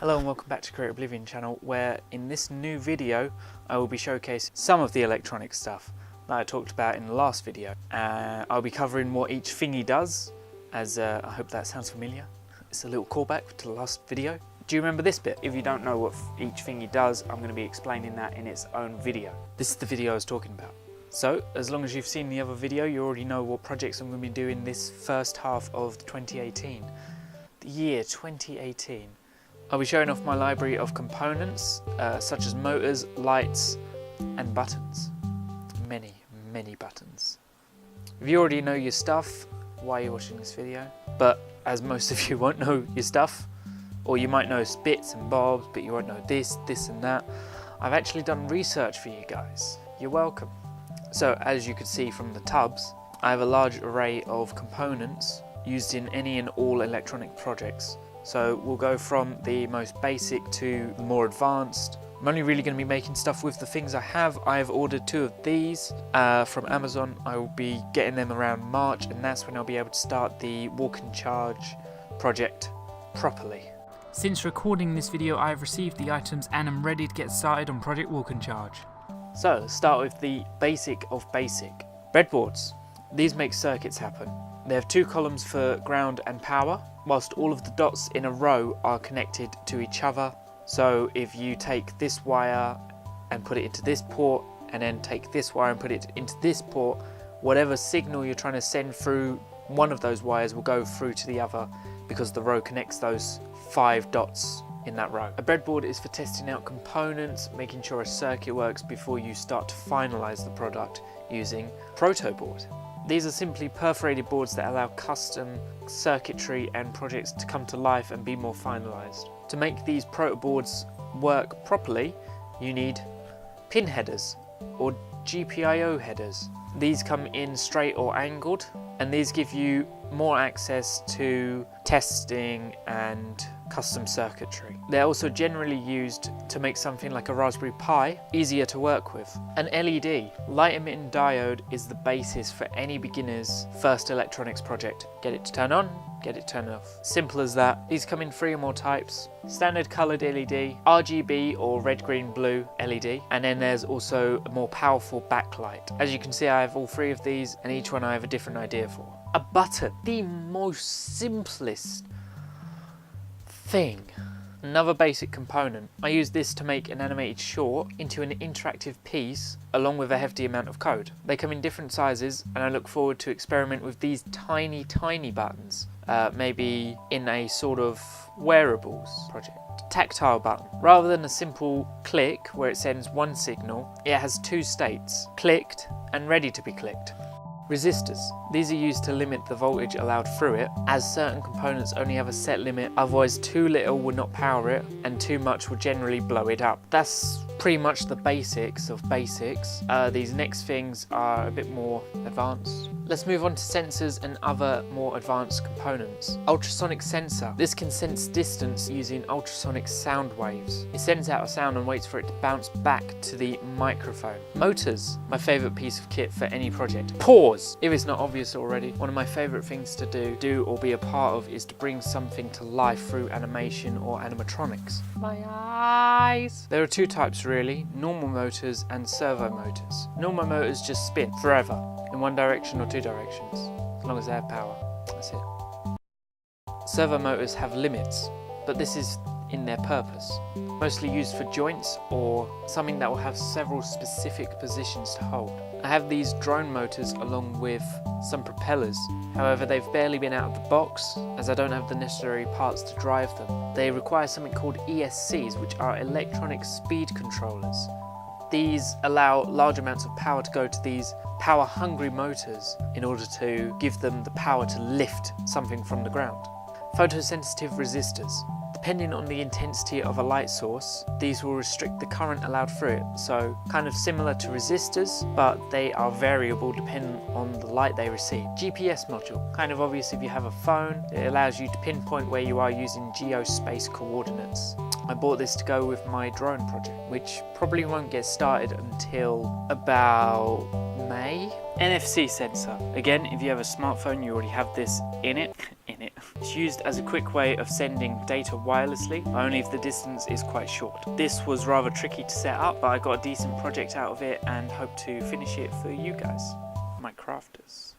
Hello and welcome back to Creatoroblivion channel, where in this new video I will be showcasing some of the electronic stuff that I talked about in the last video. I'll be covering what each thingy does, as I hope that sounds familiar. It's a little callback to the last video. Do you remember this bit? If you don't know what each thingy does, I'm going to be explaining that in its own video. This is the video I was talking about. So, as long as you've seen the other video, you already know what projects I'm going to be doing this first half of 2018. The year 2018. I'll be showing off my library of components, such as motors, lights, and buttons. Many, many buttons. If you already know your stuff, why are you watching this video? But as most of you won't know your stuff, or you might know bits and bobs, but you won't know this and that, I've actually done research for you guys. You're welcome. So, as you can see from the tubs, I have a large array of components used in any and all electronic projects. So we'll go from the most basic to the more advanced. I'm only really going to be making stuff with the things I have. I have ordered 2 of these from Amazon. I will be getting them around March, and that's when I'll be able to start the walk and charge project properly. Since recording this video, I have received the items and am ready to get started on Project Walk and Charge. So let's start with the basic of basic. Breadboards. These make circuits happen. They have 2 columns for ground and power, whilst all of the dots in a row are connected to each other. So if you take this wire and put it into this port, and then take this wire and put it into this port, whatever signal you're trying to send through one of those wires will go through to the other, because the row connects those 5 dots in that row. A breadboard is for testing out components, making sure a circuit works before you start to finalize the product using protoboard. These are simply perforated boards that allow custom circuitry and projects to come to life and be more finalized. To make these protoboards work properly, you need pin headers or GPIO headers. These come in straight or angled, and these give you more access to testing and custom circuitry. They're also generally used to make something like a Raspberry Pi easier to work with. An LED, light emitting diode, is the basis for any beginner's first electronics project. Get it to turn on, get it to turn off. Simple as that. These come in 3 or more types. Standard coloured LED, RGB or red, green, blue LED, and then there's also a more powerful backlight. As you can see, I have all 3 of these, and each one I have a different idea for. A button, the most simplest thing. Another basic component. I use this to make an animated short into an interactive piece along with a hefty amount of code. They come in different sizes, and I look forward to experiment with these tiny buttons, maybe in a sort of wearables project. Tactile button. Rather than a simple click where it sends one signal, it has 2 states, clicked and ready to be clicked. Resistors. These are used to limit the voltage allowed through it, as certain components only have a set limit, otherwise too little will not power it and too much will generally blow it up. That's pretty much the basics of basics. These next things are a bit more advanced. Let's move on to sensors and other more advanced components. Ultrasonic sensor. This can sense distance using ultrasonic sound waves. It sends out a sound and waits for it to bounce back to the microphone. Motors. My favourite piece of kit for any project. Pause! If it's not obvious already, one of my favourite things to do or be a part of is to bring something to life through animation or animatronics. My eyes! There are 2 types really, normal motors and servo motors. Normal motors just spin forever, in one direction or 2 directions, as long as they have power. That's it. Servo motors have limits, but this is in their purpose. Mostly used for joints or something that will have several specific positions to hold. I have these drone motors along with some propellers. However, they've barely been out of the box as I don't have the necessary parts to drive them. They require something called ESCs, which are electronic speed controllers. These allow large amounts of power to go to these power-hungry motors in order to give them the power to lift something from the ground. Photosensitive resistors. Depending on the intensity of a light source, these will restrict the current allowed through it, so kind of similar to resistors, but they are variable depending on the light they receive. GPS module, kind of obvious if you have a phone. It allows you to pinpoint where you are using geospace coordinates. I bought this to go with my drone project, which probably won't get started until about May, NFC sensor. Again, if you have a smartphone, you already have this in it. It's used as a quick way of sending data wirelessly, only if the distance is quite short. This was rather tricky to set up, but I got a decent project out of it and hope to finish it for you guys, my crafters.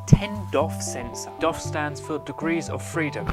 10 DOF sensor. DOF stands for Degrees of Freedom.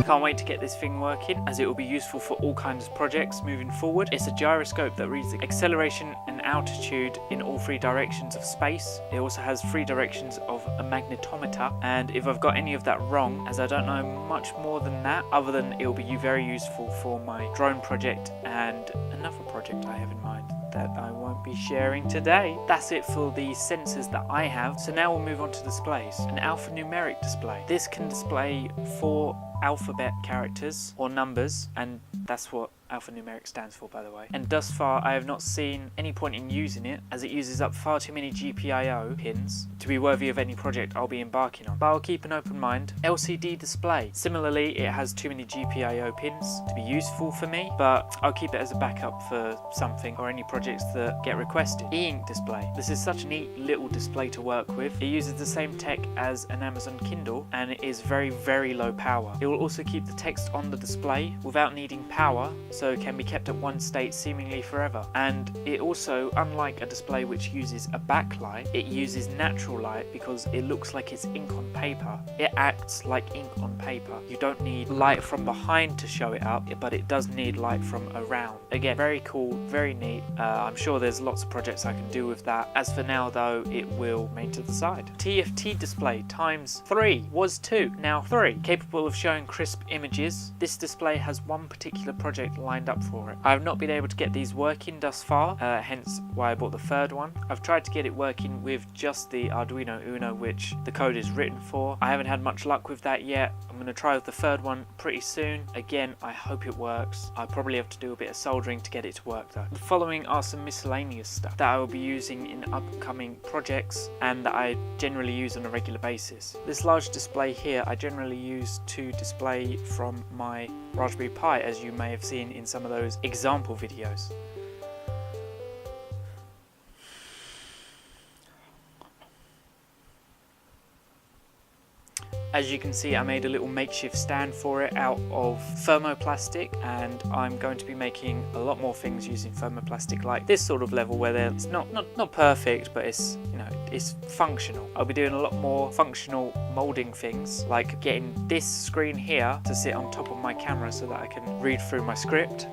Can't wait to get this thing working, as it will be useful for all kinds of projects moving forward. It's a gyroscope that reads the acceleration and altitude in all 3 directions of space. It also has 3 directions of a magnetometer, and if I've got any of that wrong, as I don't know much more than that, other than it will be very useful for my drone project and another project I have in mind that I won't be sharing today. That's it for the sensors that I have. So now we'll move on to displays. An alphanumeric display. This can display 4 alphabet characters or numbers, and that's what alphanumeric stands for, by the way. And thus far I have not seen any point in using it, as it uses up far too many GPIO pins to be worthy of any project I'll be embarking on. But I'll keep an open mind. LCD display. Similarly, it has too many GPIO pins to be useful for me, but I'll keep it as a backup for something or any projects that get requested. E-ink display. This is such a neat little display to work with. It uses the same tech as an Amazon Kindle, and it is very low power. It will also keep the text on the display without needing power, so it can be kept at one state seemingly forever. And it also, unlike a display which uses a backlight, it uses natural light because it looks like it's ink on paper. It acts like ink on paper. You don't need light from behind to show it up, but it does need light from around. Again, very cool, very neat. I'm sure there's lots of projects I can do with that. As for now though, it will remain to the side. TFT display ×3, was 2, now 3. Capable of showing crisp images. This display has one particular project lined up for it. I have not been able to get these working thus far, hence why I bought the 3rd one. I've tried to get it working with just the Arduino Uno, which the code is written for. I haven't had much luck with that yet. I'm going to try with the 3rd one pretty soon. Again, I hope it works. I probably have to do a bit of soldering to get it to work though. The following are some miscellaneous stuff that I will be using in upcoming projects and that I generally use on a regular basis. This large display here I generally use to display from my Raspberry Pi, as you may have seen in some of those example videos. As you can see, I made a little makeshift stand for it out of thermoplastic, and I'm going to be making a lot more things using thermoplastic like this sort of level where it's not perfect, but it's, you know, it's functional. I'll be doing a lot more functional molding things, like getting this screen here to sit on top of my camera so that I can read through my script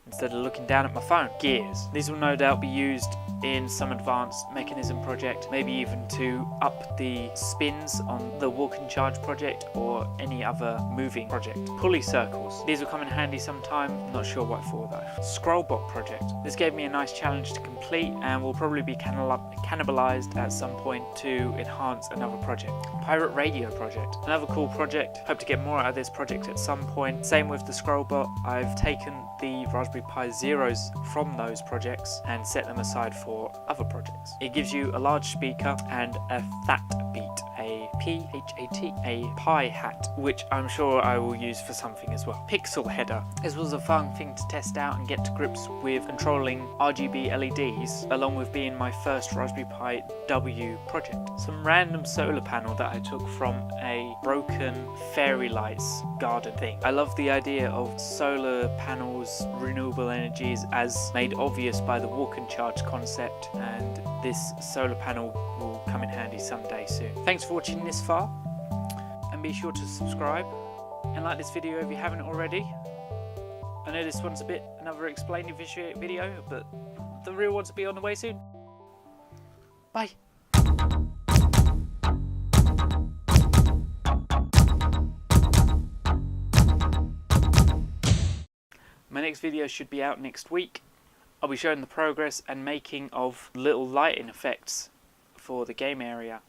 instead of looking down at my phone. Gears. These will no doubt be used in some advanced mechanism project, maybe even to up the spins on the walk and charge project or any other moving project. Pulley circles. These will come in handy sometime, not sure what for though. Scrollbot project. This gave me a nice challenge to complete and will probably be cannibalized at some point to enhance another project. Pirate radio project. Another cool project. Hope to get more out of this project at some point. Same with the Scrollbot. I've taken the Raspberry Pi Zeros from those projects and set them aside for other projects. It gives you a large speaker and a fat beat, a P-H-A-T, a Pi hat, which I'm sure I will use for something as well. Pixel header. This was a fun thing to test out and get to grips with controlling RGB LEDs, along with being my first Raspberry Pi W project. Some random solar panel that I took from a broken fairy lights garden thing. I love the idea of solar panels, renewable energies, as made obvious by the walk and charge concept, and this solar panel will come in handy someday soon. Thanks for watching this far, and be sure to subscribe and like this video if you haven't already. I know this one's a bit another explaining video, but the real ones will be on the way soon. Bye. My next video should be out next week. I'll be showing the progress and making of little lighting effects for the game area.